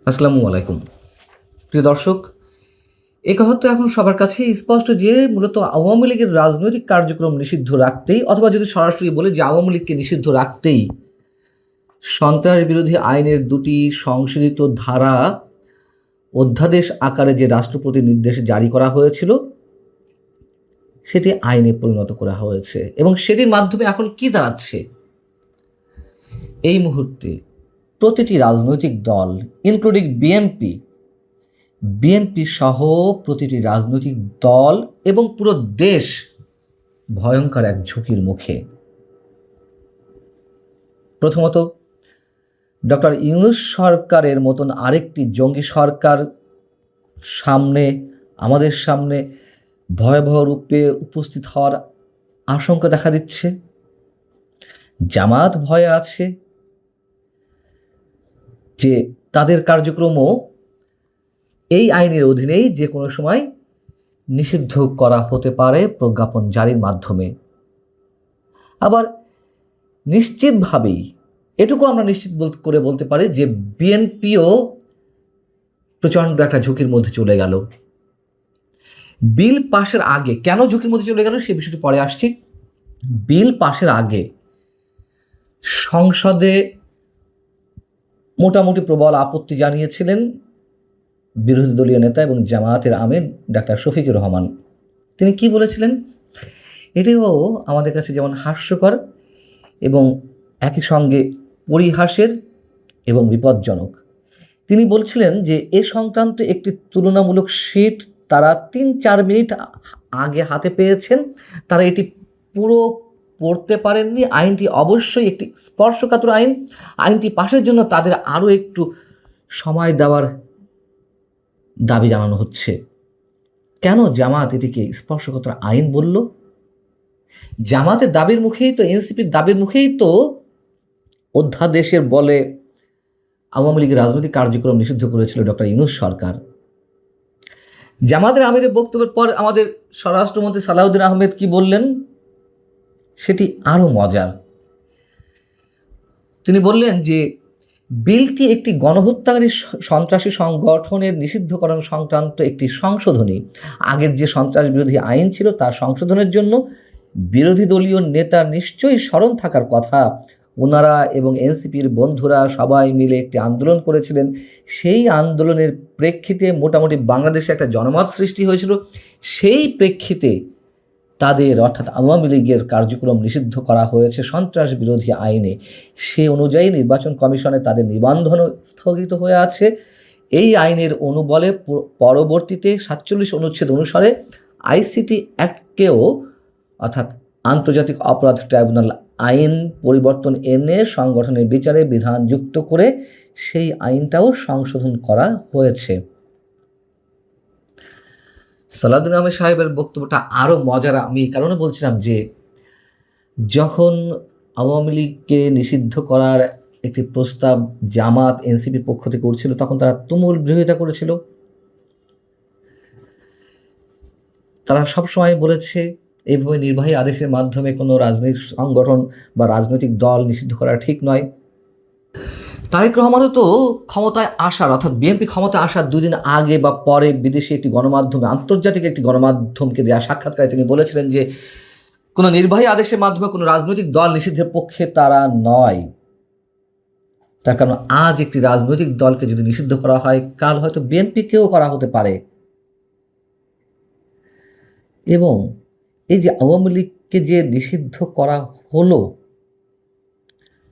আসসালামু আলাইকুম প্রিয় দর্শক। এ কথা তো এখন সবার কাছে স্পষ্ট যে মূলত আওয়ামী লীগের রাজনৈতিক কার্যক্রম নিষিদ্ধ রাখতেই, অথবা যদি সরাসরি বলে যে আওয়ামী লীগকে নিষিদ্ধ রাখতেই সন্ত্রাস বিরোধী আইনের দুটি সংশোধিত ধারা অধ্যাদেশ আকারে যে রাষ্ট্রপতি নির্দেশ জারি করা হয়েছিল সেটি আইনে পরিণত করা হয়েছে, এবং সেটির মাধ্যমে এখন কি দাঁড়াচ্ছে, এই মুহূর্তে প্রতিটি রাজনৈতিক দল ইনক্লুডিং বিএনপি সহ প্রতিটি রাজনৈতিক দল এবং পুরো দেশ ভয়ঙ্কর এক ঝুঁকির মুখে। প্রথমত, ডক্টর ইউনূস সরকারের মতন আরেকটি জঙ্গি সরকার আমাদের সামনে ভয়াবহ রূপে উপস্থিত হওয়ার আশঙ্কা দেখা দিচ্ছে। জামাত ভয়ে আছে যে তাদের কার্যক্রমও এই আইনের অধীনেই যে কোনো সময় নিষিদ্ধ করা হতে পারে প্রজ্ঞাপন জারির মাধ্যমে। আবার নিশ্চিতভাবেই এটুকু আমরা নিশ্চিত করে বলতে পারি যে বিএনপিও প্রচণ্ড একটা ঝুঁকির মধ্যে চলে গেল। বিল পাশের আগে কেন ঝুঁকির মধ্যে চলে গেল সে বিষয়টি পরে আসছি। বিল পাশের আগে সংসদে মোটামুটি প্রবল আপত্তি জানিয়েছিলেন বিরোধী দলীয় নেতা এবং জামায়াতের আমির ডাক্তার শফিকুর রহমান। তিনি কি বলেছিলেন, এটিও আমাদের কাছে যেমন হাস্যকর এবং একই সঙ্গে পরিহাসের এবং বিপজ্জনক। তিনি বলছিলেন যে এ সংক্রান্ত একটি তুলনামূলক শীট তারা ৩-৪ মিনিট আগে হাতে পেয়েছেন, তারা এটি পুরো পড়তে পারেননি। আইনটি অবশ্যই একটি স্পর্শকাতর আইনটি পাশের জন্য তাদের আরও একটু সময় দেওয়ার দাবি জানানো হচ্ছে। কেন জামাত এটিকে স্পর্শকাতর আইন বলল? জামাতের দাবির মুখেই তো, এনসিপির দাবির মুখেই তো অধ্যাদেশের বলে আওয়ামী লীগের রাজনৈতিক কার্যক্রম নিষিদ্ধ করেছিল ডক্টর ইউনূস সরকার। জামাতের আমিরের বক্তব্যের পর আমাদের স্বরাষ্ট্রমন্ত্রী সালাউদ্দিন আহমেদ কি বললেন সেটি আরও মজার। তিনি বললেন যে বিলটি একটি গণহত্যাকারী সন্ত্রাসী সংগঠনের নিষিদ্ধকরণ সংক্রান্ত একটি সংশোধনী। আগের যে সন্ত্রাস বিরোধী আইন ছিল তার সংশোধনের জন্য বিরোধী দলীয় নেতা নিশ্চয়ই স্মরণ থাকার কথা, ওনারা এবং এনসিপির বন্ধুরা সবাই মিলে একটি আন্দোলন করেছিলেন। সেই আন্দোলনের প্রেক্ষিতে মোটামুটি বাংলাদেশে একটা জনমত সৃষ্টি হয়েছিল। সেই প্রেক্ষিতে তাদের অর্থাৎ আওয়ামী লীগের কার্যক্রম নিষিদ্ধ করা হয়েছে সন্ত্রাস বিরোধী আইনে। সে অনুযায়ী নির্বাচন কমিশনে তাদের নিবন্ধনও স্থগিত হয়ে আছে। এই আইনের অনুবলে পরবর্তীতে 47 অনুচ্ছেদ অনুসারে আইসিটি অ্যাক্টকেও অর্থাৎ আন্তর্জাতিক অপরাধ ট্রাইব্যুনাল আইন পরিবর্তন এনে সংগঠনের বিচারে বিধান যুক্ত করে সেই আইনটাও সংশোধন করা হয়েছে। সালাউদ্দিন আহমেদ সাহেবের বক্তব্যটা আরও মজার আমি এই কারণে বলছিলাম যে যখন আওয়ামী লীগকে নিষিদ্ধ করার একটি প্রস্তাব জামাত এনসিপির পক্ষ থেকে উঠছিল তখন তারা তুমুল বিরোধিতা করেছিল। তারা সবসময় বলেছে এইভাবে নির্বাহী আদেশের মাধ্যমে কোনো রাজনৈতিক সংগঠন বা রাজনৈতিক দল নিষিদ্ধ করা ঠিক নয়। তারেক রহমানও তো ক্ষমতায় আসার অর্থাৎ বিএনপি ক্ষমতায় আসার 2 দিন আগে বা পরে বিদেশি একটি গণমাধ্যমে, আন্তর্জাতিক একটি গণমাধ্যমকে দেওয়া সাক্ষাৎকারে তিনি বলেছিলেন যে কোনো নির্বাহী আদেশের মাধ্যমে কোনো রাজনৈতিক দল নিষিদ্ধের পক্ষে তারা নয়। তার কারণ আজ একটি রাজনৈতিক দলকে যদি নিষিদ্ধ করা হয় কাল হয়তো বিএনপিকেও করা হতে পারে। এবং এই যে আওয়ামী লীগকে যে নিষিদ্ধ করা হলো,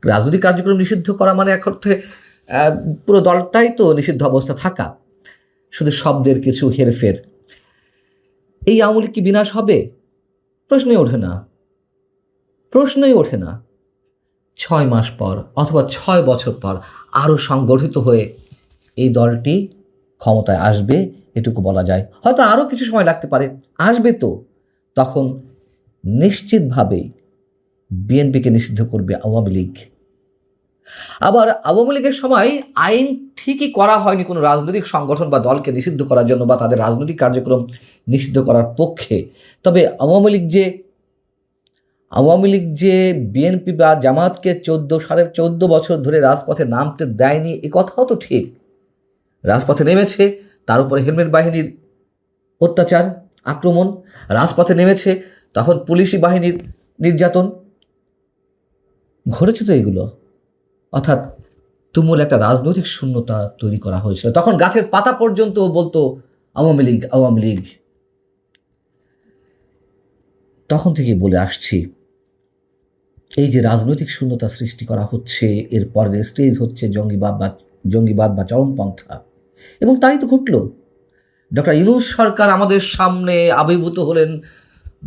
রাজনৈতিক কার্যক্রম নিষিদ্ধ করা মানে এক অর্থে পুরো দলটাই তো নিষিদ্ধ অবস্থা থাকা, শুধু শব্দের কিছু হেরফের। এই আওয়ামী লীগ কি বিনাশ হবে? প্রশ্নই ওঠে না। 6 মাস পর অথবা 6 বছর পর আরও সংগঠিত হয়ে এই দলটি ক্ষমতায় আসবে, এটুকু বলা যায়। হয়তো আরও কিছু সময় লাগতে পারে, আসবে তো। তখন নিশ্চিতভাবেই বিএনপিকে নিষিদ্ধ করবে আওয়ামী লীগ। আবার আওয়ামী লীগের সময় আইন ঠিকই করা হয়নি কোনো রাজনৈতিক সংগঠন বা দলকে নিষিদ্ধ করার জন্য বা তাদের রাজনৈতিক কার্যক্রম নিষিদ্ধ করার পক্ষে। তবে আওয়ামী লীগ যে বিএনপি বা জামাতকে 14 বছর ধরে রাজপথে নামতে দেয়নি, এ কথাও তো ঠিক। রাজপথে নেমেছে, তার উপরে হেলমেট বাহিনীর অত্যাচার, আক্রমণ, রাজপথে নেমেছে, তখন পুলিশি বাহিনীর নির্যাতন ঘটেছে তো এগুলো। অর্থাৎ তুমুল একটা রাজনৈতিক শূন্যতা তৈরি করা হয়েছিল। তখন গাছের পাতা পর্যন্ত বলতো আওয়ামী লীগ, আওয়ামী লীগ। তখন থেকে বলে আসছি, এই যে রাজনৈতিক শূন্যতা সৃষ্টি করা হচ্ছে, এর পরের স্টেজ হচ্ছে জঙ্গিবাদ বা চরমপন্থা, এবং তাই তো ঘটল। ডক্টর ইউনূস সরকার আমাদের সামনে আবির্ভূত হলেন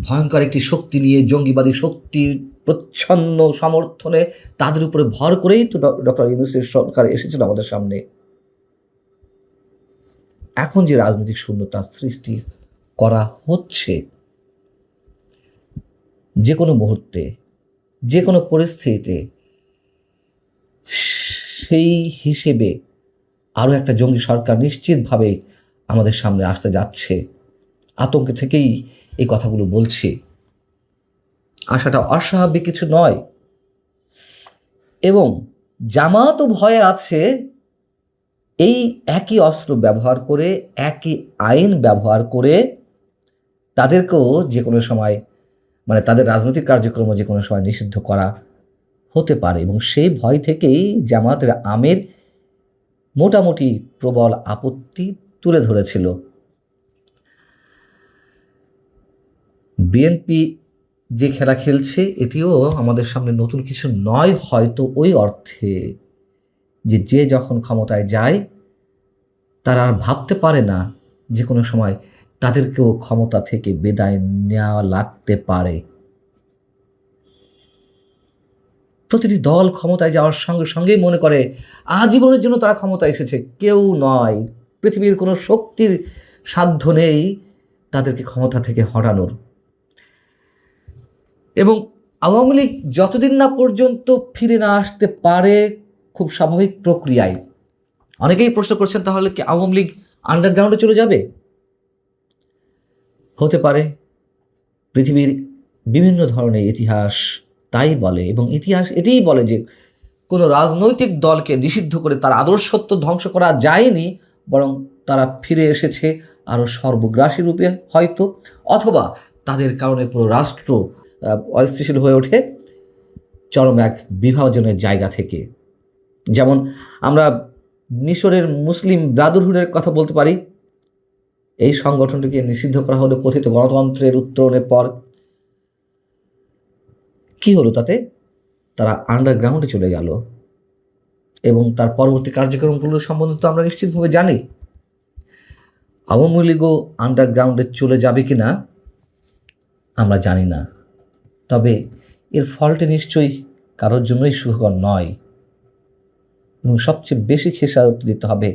ভয়ঙ্কর একটি শক্তি নিয়ে, জঙ্গিবাদী শক্তির প্রচ্ছন্ন সমর্থনে, তাদের উপরে ভর করেই তো ডক্টর ইউনূসের সরকার এসেছিল আমাদের সামনে। এখন যে রাজনৈতিক শূন্যতা সৃষ্টি করা হচ্ছে, যে কোনো মুহূর্তে, যে কোনো পরিস্থিতিতে, সেই হিসেবে আরও একটা জঙ্গি সরকার নিশ্চিতভাবে আমাদের সামনে আসতে যাচ্ছে। আতঙ্কে থেকেই এই কথাগুলো বলছি। আশাটা অস্বাভাবিক কিছু নয়। এবং জামাতও ভয়ে আছে এই একই অস্ত্র ব্যবহার করে, একই আইন ব্যবহার করে তাদেরকেও যে কোনো সময়, মানে তাদের রাজনৈতিক কার্যক্রমও যে কোনো সময় নিষিদ্ধ করা হতে পারে। এবং সেই ভয় থেকেই জামাতের আমির মোটামুটি প্রবল আপত্তি তুলে ধরেছিল। বিএনপি যে খেলা খেলছে, এটিও আমাদের সামনে নতুন কিছু নয়, হয়তো ওই অর্থে যে যে যখন ক্ষমতায় যায় তারা আর ভাবতে পারে না যে কোনো সময় তাদেরকেও ক্ষমতা থেকে বিদায় নেওয়া লাগতে পারে। প্রতিটি দল ক্ষমতায় যাওয়ার সঙ্গে সঙ্গেই মনে করে আজীবনের জন্য তারা ক্ষমতায় এসেছে। কেউ নয়, পৃথিবীর কোনো শক্তির সাধ্য নেই তাদেরকে ক্ষমতা থেকে হটানোর। এবং আওয়ামী লীগ যতদিন না পর্যন্ত ফিরে না আসতে পারে খুব স্বাভাবিক প্রক্রিয়ায়, অনেকেই প্রশ্ন করছেন তাহলে কি আওয়ামী লীগ আন্ডারগ্রাউন্ডে চলে যাবে? হতে পারে। পৃথিবীর বিভিন্ন ধরনের ইতিহাস তাই বলে, এবং ইতিহাস এটিই বলে যে কোনো রাজনৈতিক দলকে নিষিদ্ধ করে তার আদর্শত্ব ধ্বংস করা যায়নি, বরং তারা ফিরে এসেছে আরও সর্বগ্রাসী রূপে হয়তো, অথবা তাদের কারণে পুরো রাষ্ট্র অস্থিতিশীল হয়ে ওঠে চরম এক বিভাজনের জায়গা থেকে। যেমন আমরা মিশরের মুসলিম ব্রাদারহুডের কথা বলতে পারি। এই সংগঠনটিকে নিষিদ্ধ করা হলো কথিত গণতন্ত্রের উত্তরণের পর। কি হলো তাতে? তারা আন্ডারগ্রাউন্ডে চলে গেল, এবং তার পরবর্তী কার্যক্রমগুলো সম্বন্ধে তো আমরা নিশ্চিতভাবে জানি। আওয়ামী লীগও আন্ডারগ্রাউন্ডে চলে যাবে কি না আমরা জানি না, তবে এর ফলটি নিশ্চয়ই কারোর জন্যই সুখকর নয়, এবং সবচেয়ে বেশি খেসারত দিতে হবে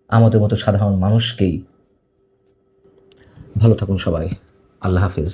আমাদের মতো সাধারণ মানুষকেই। ভালো থাকুন সবাই। আল্লাহ হাফিজ।